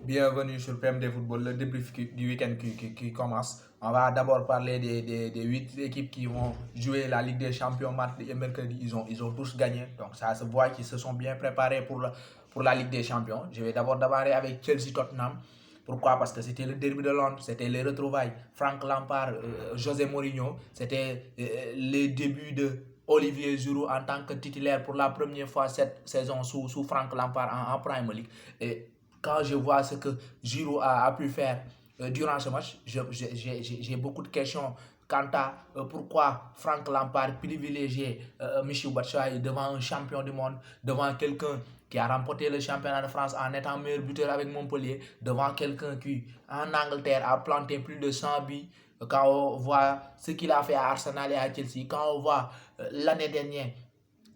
Bienvenue sur PMD Football, le débrief du week-end qui commence. On va d'abord parler des 8 équipes qui vont jouer la Ligue des Champions mardi et mercredi. Ils ont tous gagné. Donc ça se voit qu'ils se sont bien préparés pour la Ligue des Champions. Je vais d'abord démarrer avec Chelsea-Tottenham. Pourquoi? Parce que c'était le derby de Londres, c'était les retrouvailles. Frank Lampard, José Mourinho, c'était les débuts de Olivier Giroud en tant que titulaire pour la première fois cette saison sous Frank Lampard en Premier League. Et quand je vois ce que Giroud a pu faire durant ce match, j'ai beaucoup de questions quant à pourquoi Frank Lampard privilégiait Michel Batshuayi devant un champion du monde, devant quelqu'un qui a remporté le championnat de France en étant meilleur buteur avec Montpellier, devant quelqu'un qui, en Angleterre, a planté plus de 100 buts. Quand on voit ce qu'il a fait à Arsenal et à Chelsea, quand on voit l'année dernière,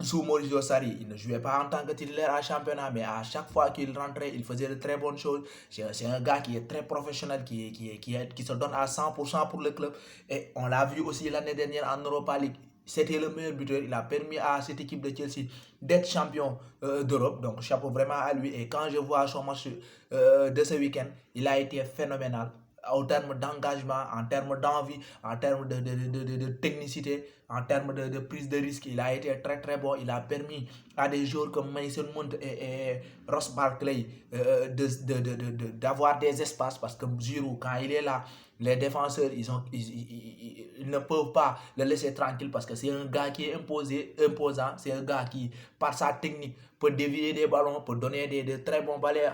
sous Maurizio Sarri, il ne jouait pas en tant que titulaire à championnat, mais à chaque fois qu'il rentrait, il faisait de très bonnes choses. C'est un gars qui est très professionnel, qui se donne à 100% pour le club. Et on l'a vu aussi l'année dernière en Europa League. C'était le meilleur buteur. Il a permis à cette équipe de Chelsea d'être champion d'Europe. Donc, chapeau vraiment à lui. Et quand je vois son match de ce week-end, il a été phénoménal en termes d'engagement, en termes d'envie, en termes de technicité, en termes de prise de risque. Il a été très très bon. Il a permis à des joueurs comme Mason Mount et Ross Barkley d'avoir des espaces parce que Giroud, quand il est là, les défenseurs, ils ne peuvent pas le laisser tranquille parce que c'est un gars qui est imposant. C'est un gars qui, par sa technique, peut dévier des ballons, peut donner de très bons balais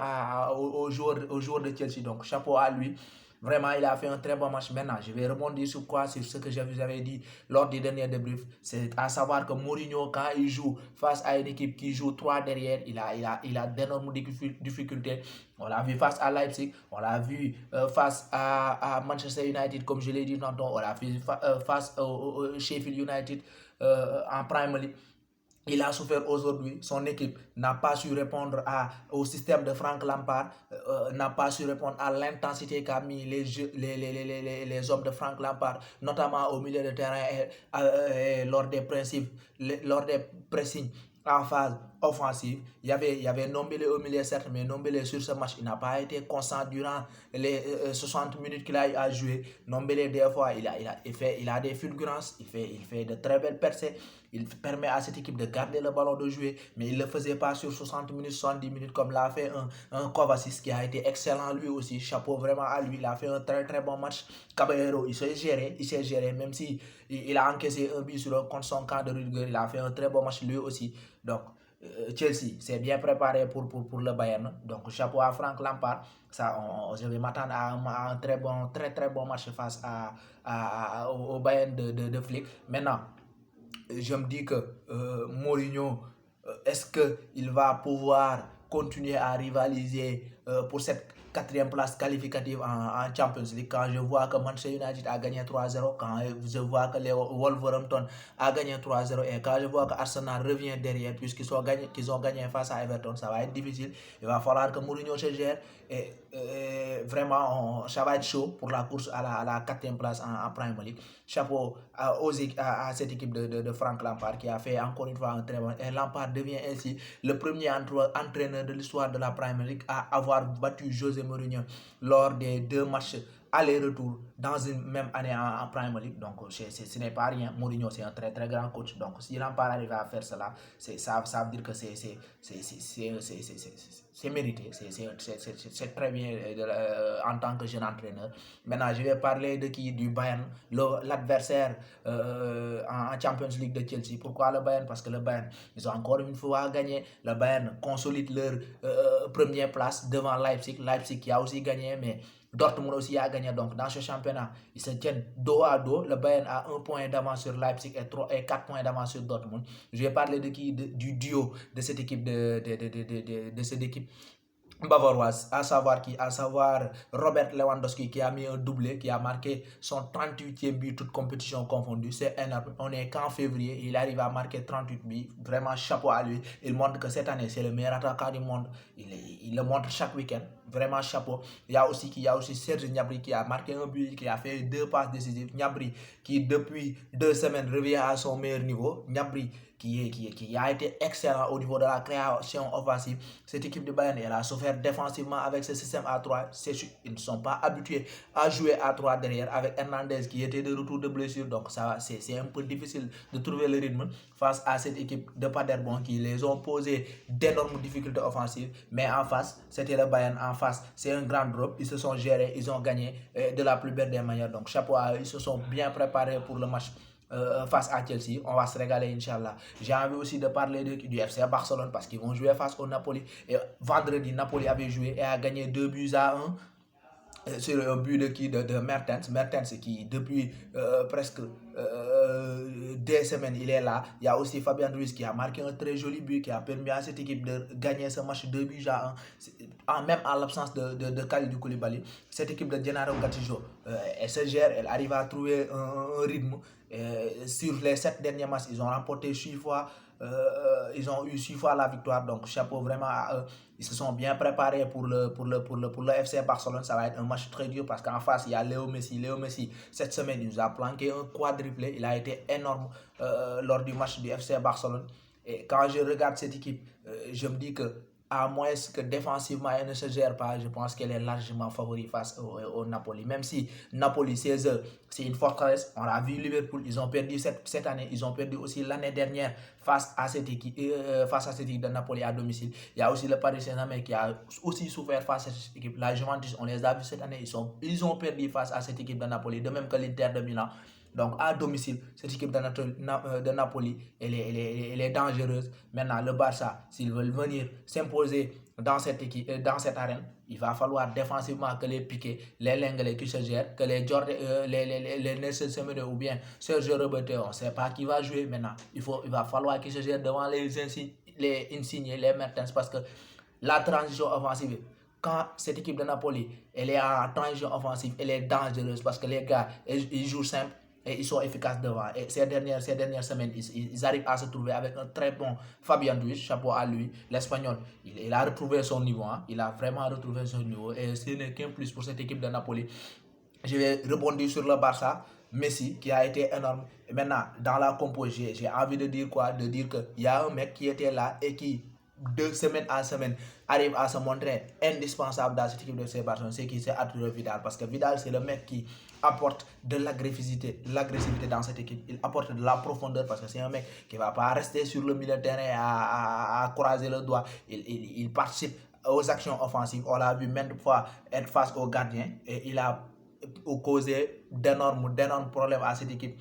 aux joueurs de Chelsea. Donc, chapeau à lui. Vraiment, il a fait un très bon match. Maintenant, je vais rebondir sur quoi? Sur ce que je vous avais dit lors du dernier débrief. C'est à savoir que Mourinho, quand il joue face à une équipe qui joue 3 derrière, il a d'énormes difficultés. On l'a vu face à Leipzig, on l'a vu face à Manchester United, comme je l'ai dit tantôt, on l'a vu face au Sheffield United en Premier League. Il a souffert aujourd'hui. Son équipe n'a pas su répondre au système de Frank Lampard, n'a pas su répondre à l'intensité qu'a mis les hommes de Frank Lampard, notamment au milieu de terrain et lors des pressings en phase offensive. Il y avait Nombele au milieu, certes, mais Nombele sur ce match, il n'a pas été constant durant les 60 minutes qu'il a eu à jouer. Nombele, des fois, il a des fulgurances, il fait de très belles percées. Il permet à cette équipe de garder le ballon de jouer, mais il ne le faisait pas sur 60 minutes, 70 minutes comme l'a fait un Kovacic qui a été excellent lui aussi. Chapeau vraiment à lui, il a fait un très très bon match. Caballero, il s'est géré, même si il a encaissé un but contre son camp de Rudiger, il a fait un très bon match lui aussi. Donc, Chelsea s'est bien préparé pour le Bayern. Donc, chapeau à Frank Lampard. Ça, je vais m'attendre à un très très bon match face au Bayern de Flick. Maintenant, je me dis que Mourinho, est-ce qu'il va pouvoir continuer à rivaliser pour cette quatrième place qualificative en Champions League quand je vois que Manchester United a gagné 3-0, quand je vois que les Wolverhampton a gagné 3-0 et quand je vois que Arsenal revient derrière qu'ils ont gagné face à Everton, ça va être difficile. Il va falloir que Mourinho se gère et vraiment ça va être chaud pour la course à la quatrième place en Premier League. Chapeau à cette équipe de Frank Lampard qui a fait encore une fois un très bon. Et Lampard devient ainsi le premier entraîneur de l'histoire de la Premier League à avoir battu José Mourinho lors des 2 matchs aller-retour dans une même année en Premier League. Donc ce n'est pas rien. Mourinho, c'est un très très grand coach. Donc si Lampard arrive à faire cela, ça veut dire que c'est mérité. C'est très bien en tant que jeune entraîneur. Maintenant, je vais parler de qui? Du Bayern, l'adversaire en Champions League de Chelsea. Pourquoi le Bayern? Parce que le Bayern, ils ont encore une fois gagné. Le Bayern consolide leur première place devant Leipzig. Leipzig qui a aussi gagné, mais Dortmund aussi a gagné. Donc, dans ce championnat, ils se tiennent dos à dos. Le Bayern a 1 point d'avance sur Leipzig et 4 points d'avance sur Dortmund. Je vais parler de qui? Du duo de cette équipe, de cette équipe bavaroise, à savoir qui? À savoir Robert Lewandowski qui a mis un doublé, qui a marqué son 38e but, toute compétition confondue. C'est énorme. On est qu'en février, il arrive à marquer 38 buts. Vraiment chapeau à lui. Il montre que cette année, c'est le meilleur attaquant du monde. Il le montre chaque week-end. vraiment chapeau. Il y a aussi Serge Gnabry qui a marqué un but, qui a fait 2 passes décisives. Gnabry qui depuis 2 semaines revient à son meilleur niveau. Gnabry qui a été excellent au niveau de la création offensive. Cette équipe de Bayern, elle a souffert défensivement avec ce système à 3. Ils ne sont pas habitués à jouer à 3 derrière avec Hernandez qui était de retour de blessure. Donc c'est un peu difficile de trouver le rythme face à cette équipe de Paderborn qui les ont posé d'énormes difficultés offensives. Mais en face, c'était le Bayern en face. C'est un grand drop. Ils se sont gérés, ils ont gagné de la plus belle des manières. Donc chapeau à eux, ils se sont bien préparés pour le match face à Chelsea. On va se régaler, Inch'Allah. J'ai envie aussi de parler du FC Barcelone parce qu'ils vont jouer face au Napoli. Et vendredi, Napoli avait joué et a gagné 2-1 sur un but de Mertens. Mertens qui depuis presque des semaines il est là. Il y a aussi Fabian Ruiz qui a marqué un très joli but qui a permis à cette équipe de gagner ce match 2-1. Même en l'absence de Kalidou Koulibaly, cette équipe de Gennaro Gattuso, elle se gère, elle arrive à trouver un rythme. Sur les 7 derniers matchs, ils ont remporté 6 fois. Ils ont eu 6 fois la victoire, donc chapeau vraiment à eux. Ils se sont bien préparés pour le FC Barcelone. Ça va être un match très dur parce qu'en face, il y a Léo Messi. Léo Messi, cette semaine, il nous a planqué un quadruplé. Il a été énorme lors du match du FC Barcelone. Et quand je regarde cette équipe, je me dis que à moins que défensivement elle ne se gère pas, je pense qu'elle est largement favori face au Napoli. Même si Napoli, c'est une forteresse. On l'a vu Liverpool, ils ont perdu cette année, ils ont perdu aussi l'année dernière face à cette équipe de Napoli à domicile. Il y a aussi le Paris Saint-Germain qui a aussi souffert face à cette équipe. La Juventus, on les a vus cette année, ils ont perdu face à cette équipe de Napoli, de même que l'Inter de Milan. Donc à domicile, cette équipe de Napoli, elle est dangereuse. Maintenant, le Barça, s'ils veulent venir s'imposer dans cette arène, il va falloir défensivement que les Piqué, les Lenglet qui se gèrent, que les Nelson Semedo ou bien Sergio Roberto, on ne sait pas qui va jouer maintenant. Il va falloir qu'ils se gèrent devant les Insigne, les Mertens, parce que la transition offensive, quand cette équipe de Napoli, elle est en transition offensive, elle est dangereuse parce que les gars, ils jouent simple et ils sont efficaces devant. Et ces dernières semaines, ils arrivent à se trouver avec un très bon Fabian Ruiz, chapeau à lui, l'Espagnol. Il a retrouvé son niveau, hein. Il a vraiment retrouvé son niveau et ce n'est qu'un plus pour cette équipe de Napoli. Je vais rebondir sur le Barça. Messi qui a été énorme. Et maintenant, dans la composition, j'ai envie de dire quoi? De dire qu'il y a un mec qui était là et qui, de semaine en semaine, arrive à se montrer indispensable dans cette équipe de FC Barcelone. C'est qui? C'est Arturo Vidal. Parce que Vidal, c'est le mec qui apporte de l'agressivité dans cette équipe. Il apporte de la profondeur parce que c'est un mec qui ne va pas rester sur le milieu de terrain à croiser le doigt. Il participe aux actions offensives. On l'a vu maintes fois être face au gardien et il a causé d'énormes problèmes à cette équipe.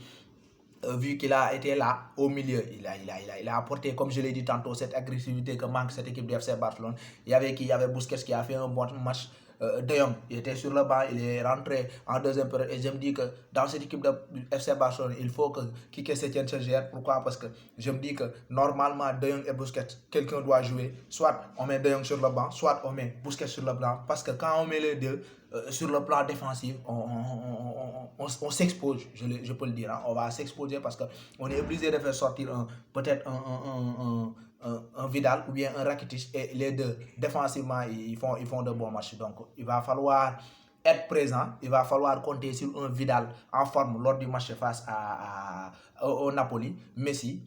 Vu qu'il a été là au milieu, il a apporté, comme je l'ai dit tantôt, cette agressivité que manque cette équipe du FC Barcelone. Il y avait Busquets qui a fait un bon match. De Jong, il était sur le banc, il est rentré en deuxième période et je me dis que dans cette équipe de FC Barcelone, il faut que Quique Setién se gère. Pourquoi? Parce que je me dis que normalement De Jong et Busquets, quelqu'un doit jouer. Soit on met De Jong sur le banc, soit on met Busquets sur le banc. Parce que quand on met les deux sur le plan défensif, on s'expose, je peux le dire. Hein. On va s'exposer parce qu'on est obligé de faire sortir peut-être un Vidal ou bien un Rakitic et les deux défensivement ils font de bons matchs. Donc il va falloir être présent, il va falloir compter sur un Vidal en forme lors du match face au Napoli. Messi,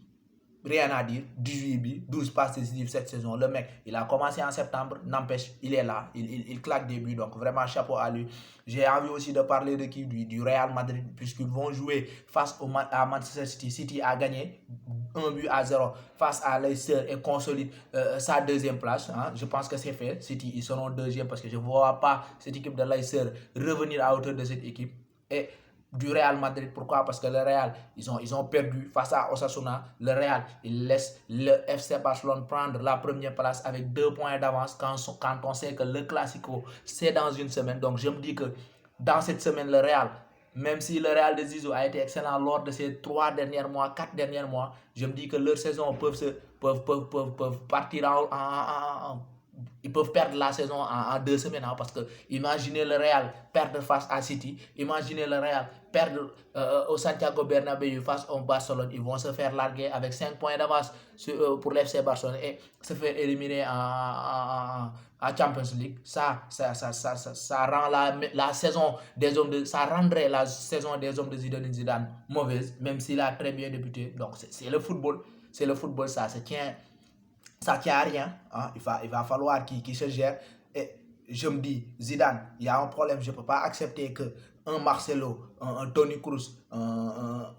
rien à dire, 18 buts, 12 passes décisives cette saison. Le mec, il a commencé en septembre, n'empêche, il est là, il claque des buts, donc vraiment chapeau à lui. J'ai envie aussi de parler de qui? Du Real Madrid, puisqu'ils vont jouer face à Manchester City. City a gagné 1-0 face à Leicester et consolide sa deuxième place. Hein. Je pense que c'est fait. City, ils seront deuxième parce que je ne vois pas cette équipe de Leicester revenir à hauteur de cette équipe. Et du Real Madrid. Pourquoi? Parce que le Real, ils ont perdu face à Osasuna. Le Real, il laisse le FC Barcelone prendre la première place avec 2 points d'avance quand on sait que le Classico, c'est dans une semaine. Donc, je me dis que dans cette semaine, le Real, même si le Real de Zizou a été excellent lors de ces 4 derniers mois, je me dis que leur saison peuvent partir ils peuvent perdre la saison en 2 semaines, hein, parce que imaginez le Real perdre face à City, imaginez le Real perdre au Santiago Bernabéu face au Barcelone, ils vont se faire larguer avec 5 points d'avance pour l'FC Barcelone et se faire éliminer en Champions League. Ça rend la saison des hommes ça rendrait la saison des hommes de Zidane mauvaise, même s'il a très bien débuté. Donc c'est le football, ça tient à rien, hein. Il va falloir qu'il se gère. Et je me dis, Zidane, il y a un problème. Je ne peux pas accepter que un Marcelo, un Toni Kroos, un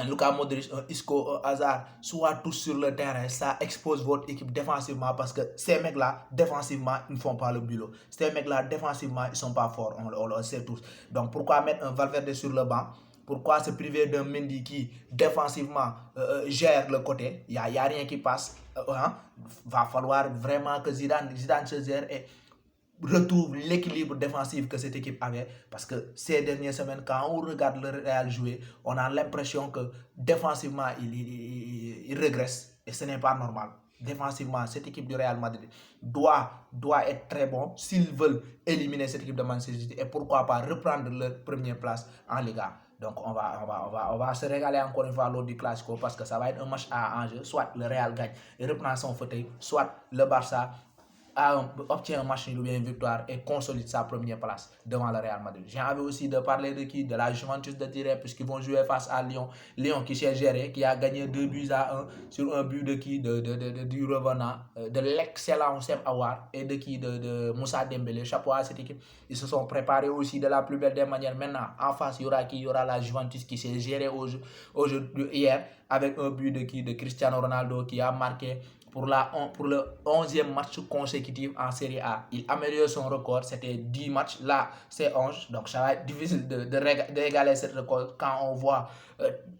Luka Modric, un Isco, un Hazard soient tous sur le terrain. Ça expose votre équipe défensivement parce que ces mecs-là, défensivement, ils ne font pas le boulot. Ces mecs-là, défensivement, ils ne sont pas forts. On le sait tous. Donc pourquoi mettre un Valverde sur le banc? Pourquoi se priver d'un Mendy qui, défensivement, gère le côté? Il n'y a rien qui passe. Hein? Va falloir vraiment que Zidane se gère et retrouve l'équilibre défensif que cette équipe avait. Parce que ces dernières semaines, quand on regarde le Real jouer, on a l'impression que défensivement, il régresse. Et ce n'est pas normal. Défensivement, cette équipe du Real Madrid doit être très bon s'ils veulent éliminer cette équipe de Manchester City et pourquoi pas reprendre leur première place en Liga. Donc on va se régaler encore une fois lors du Classico parce que ça va être un match à enjeu. Soit le Real gagne et reprend son fauteuil, soit le Barça obtient un match nul ou bien une victoire et consolide sa première place devant le Real Madrid. J'ai envie aussi de parler de qui? De la Juventus de Turin, puisqu'ils vont jouer face à Lyon. Lyon qui s'est géré, qui a gagné 2-1 sur un but de qui? Du revenant, de l'excellent Seb Aouar et de qui? De Moussa Dembélé. Chapeau à cette équipe. Ils se sont préparés aussi de la plus belle des manières. Maintenant, en face, il y aura qui? Il y aura la Juventus qui s'est gérée hier avec un but de qui? De Cristiano Ronaldo qui a marqué pour le 11e match consécutif en Serie A. Il améliore son record, c'était 10 matchs, là c'est 11, donc ça va être difficile de régaler ce record quand on voit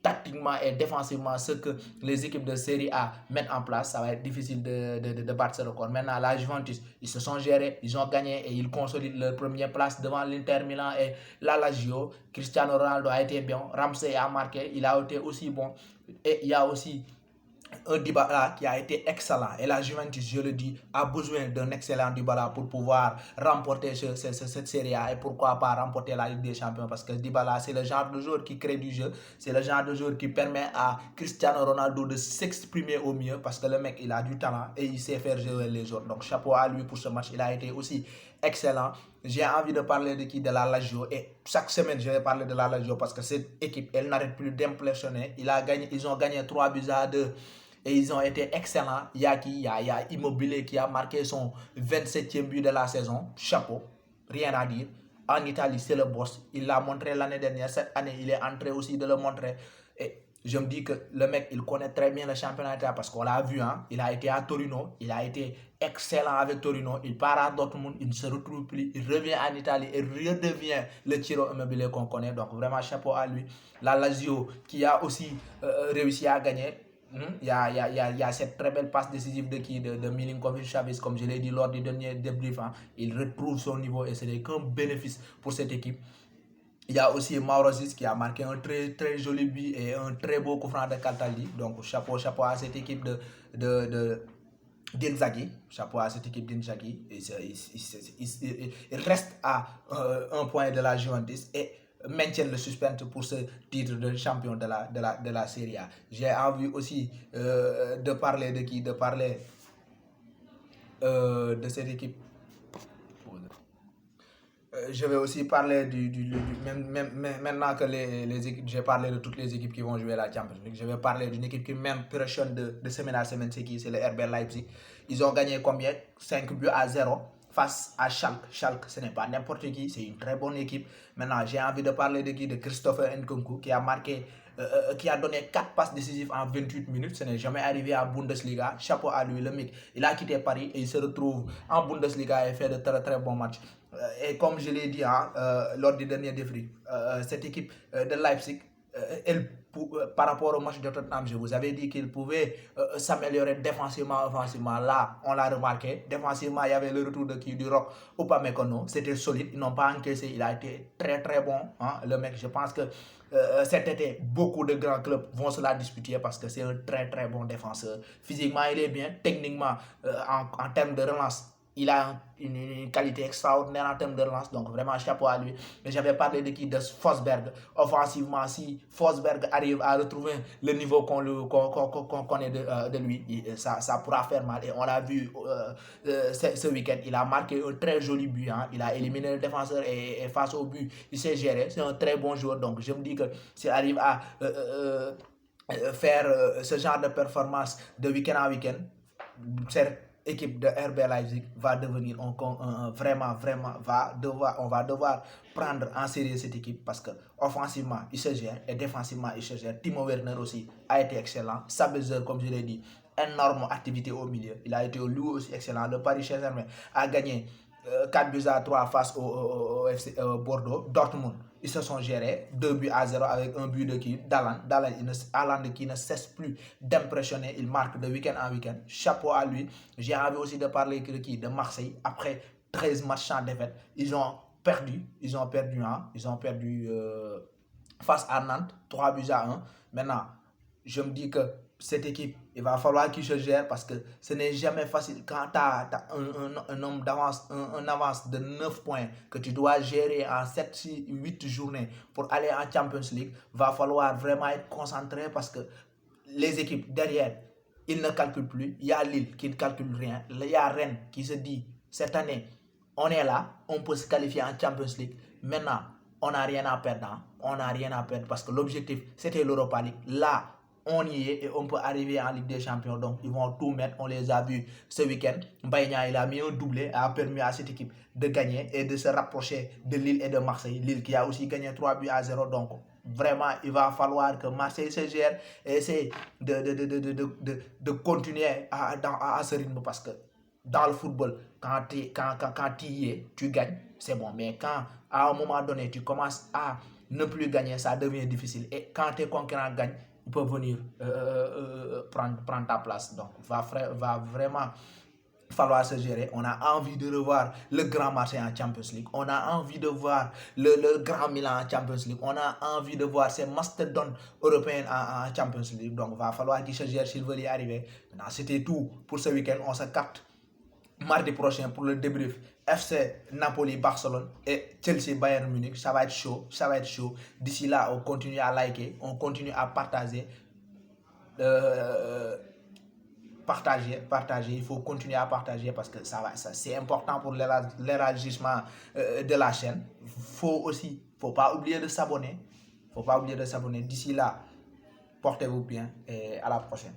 tactiquement et défensivement ce que les équipes de Serie A mettent en place. Ça va être difficile de battre ce record. Maintenant, la Juventus, ils se sont gérés, ils ont gagné et ils consolident leur première place devant l'Inter Milan et la Lazio. Cristiano Ronaldo a été bien, Ramsey a marqué, il a été aussi bon. Et il y a aussi un Dybala qui a été excellent. Et la Juventus, je le dis, a besoin d'un excellent Dybala pour pouvoir remporter cette Serie A et pourquoi pas remporter la Ligue des Champions. Parce que Dybala, c'est le genre de joueur qui crée du jeu. C'est le genre de joueur qui permet à Cristiano Ronaldo de s'exprimer au mieux parce que le mec, il a du talent et il sait faire jouer les autres. Donc chapeau à lui pour ce match. Il a été aussi excellent. J'ai envie de parler de qui? De la Lazio. Et chaque semaine, je vais parler de la Lazio parce que cette équipe, elle n'arrête plus d'impressionner. Ils ont gagné 3-2 et ils ont été excellents. Il y a Immobile qui a marqué son 27e but de la saison. Chapeau, rien à dire. En Italie, c'est le boss. Il l'a montré l'année dernière. Cette année, il est en train aussi de le montrer. Et je me dis que le mec, il connaît très bien le championnat parce qu'on l'a vu. Hein? Il a été à Torino. Il a été excellent avec Torino. Il part à Dortmund. Il ne se retrouve plus. Il revient en Italie et redevient le Ciro Immobile qu'on connaît. Donc vraiment, chapeau à lui. La Lazio qui a aussi réussi à gagner. Il y a cette très belle passe décisive de Milinkovic-Savic, comme je l'ai dit lors du dernier débrief. Hein. Il retrouve son niveau et ce n'est qu'un bénéfice pour cette équipe. Il y a aussi Mauro Zic qui a marqué un très, très joli but et un très beau coup franc de Cataldi. Donc chapeau à cette équipe d'Inzaghi. Chapeau à cette équipe d'Inzaghi. Il reste à un point de la Juventus et maintiennent le suspense pour ce titre de champion de la Serie A. J'ai envie aussi de parler de qui? De parler de cette équipe. Je vais aussi parler maintenant que les équipes, j'ai parlé de toutes les équipes qui vont jouer la Champions League. Je vais parler d'une équipe qui m'impressionne de semaine à semaine, c'est qui? C'est le RB Leipzig. Ils ont gagné combien? 5-0 face à Schalke. Schalke, ce n'est pas n'importe qui, c'est une très bonne équipe. Maintenant, j'ai envie de parler de qui? De Christopher Nkunku qui a marqué, qui a donné 4 passes décisives en 28 minutes. Ce n'est jamais arrivé à Bundesliga. Chapeau à lui, le mec. Il a quitté Paris et il se retrouve en Bundesliga et fait de très très bons matchs. Et comme je l'ai dit hein, lors du dernier débrief, cette équipe de Leipzig, par rapport au match de Tottenham, je vous avais dit qu'il pouvait s'améliorer défensivement, offensivement. Là, on l'a remarqué. Défensivement, il y avait le retour du Rock Upamecano. C'était solide. Ils n'ont pas encaissé. Il a été très très bon. Hein, le mec, je pense que cet été, beaucoup de grands clubs vont se la disputer parce que c'est un très très bon défenseur. Physiquement, il est bien. Techniquement, en termes de relance, il a une qualité extraordinaire en termes de relance, donc vraiment chapeau à lui. Mais j'avais parlé de qui? De Forsberg. Offensivement, si Forsberg arrive à retrouver le niveau qu'on connaît de lui, ça pourra faire mal. Et on l'a vu ce week-end, il a marqué un très joli but. Hein. Il a éliminé le défenseur et face au but, il s'est géré. C'est un très bon joueur, donc je me dis que s'il arrive à faire ce genre de performance de week-end en week-end, cette équipe de RB Leipzig va devenir vraiment, on va devoir prendre en sérieux cette équipe parce que offensivement, il se gère et défensivement, il se gère. Timo Werner aussi a été excellent. Sabitzer, comme je l'ai dit, énorme activité au milieu. Il a été lui aussi excellent. Le Paris Saint-Germain a gagné 4 buts à 3 face au FC Bordeaux. Dortmund, ils se sont gérés 2 buts à 0 avec un but de qui d'Alan. Haaland qui ne cesse plus d'impressionner. Il marque de week-end en week-end. Chapeau à lui. J'ai envie aussi de parler de Marseille. Après 13 matchs sans défaite, ils ont perdu. Ils ont perdu face à Nantes, 3 buts à 1. Maintenant, je me dis que cette équipe, il va falloir qu'il se gère parce que ce n'est jamais facile quand tu as un nombre d'avance, un avance de 9 points que tu dois gérer en 7, 6, 8 journées pour aller en Champions League. Va falloir vraiment être concentré parce que les équipes derrière, ils ne calculent plus. Il y a Lille qui ne calcule rien. Il y a Rennes qui se dit, cette année, on est là, on peut se qualifier en Champions League. Maintenant, on n'a rien à perdre. Hein. On n'a rien à perdre parce que l'objectif, c'était l'Europa League. Là, on y est et on peut arriver en Ligue des Champions. Donc, ils vont tout mettre. On les a vus ce week-end. Mbaye il a mis un doublé, a permis à cette équipe de gagner et de se rapprocher de Lille et de Marseille. Lille qui a aussi gagné 3 buts à 0. Donc, vraiment, il va falloir que Marseille se gère et essaie de continuer à ce rythme parce que dans le football, quand tu y es, tu gagnes, c'est bon. Mais quand à un moment donné, tu commences à ne plus gagner, ça devient difficile. Et quand tes concurrents gagnent, ils peuvent venir prendre ta place. Donc, va vraiment falloir se gérer. On a envie de revoir le Grand Marseille en Champions League. On a envie de voir le Grand Milan en Champions League. On a envie de voir ces mastodontes européens en Champions League. Donc, il va falloir qu'ils se gèrent s'ils veulent y arriver. Maintenant, c'était tout pour ce week-end. On se capte mardi prochain pour le débrief FC Napoli Barcelone et Chelsea Bayern Munich. Ça va être chaud, ça va être chaud. D'ici là, on continue à liker, on continue à partager. Partager, il faut continuer à partager parce que ça c'est important pour l'élargissement de la chaîne. Faut pas oublier de s'abonner. D'ici là, portez-vous bien et à la prochaine.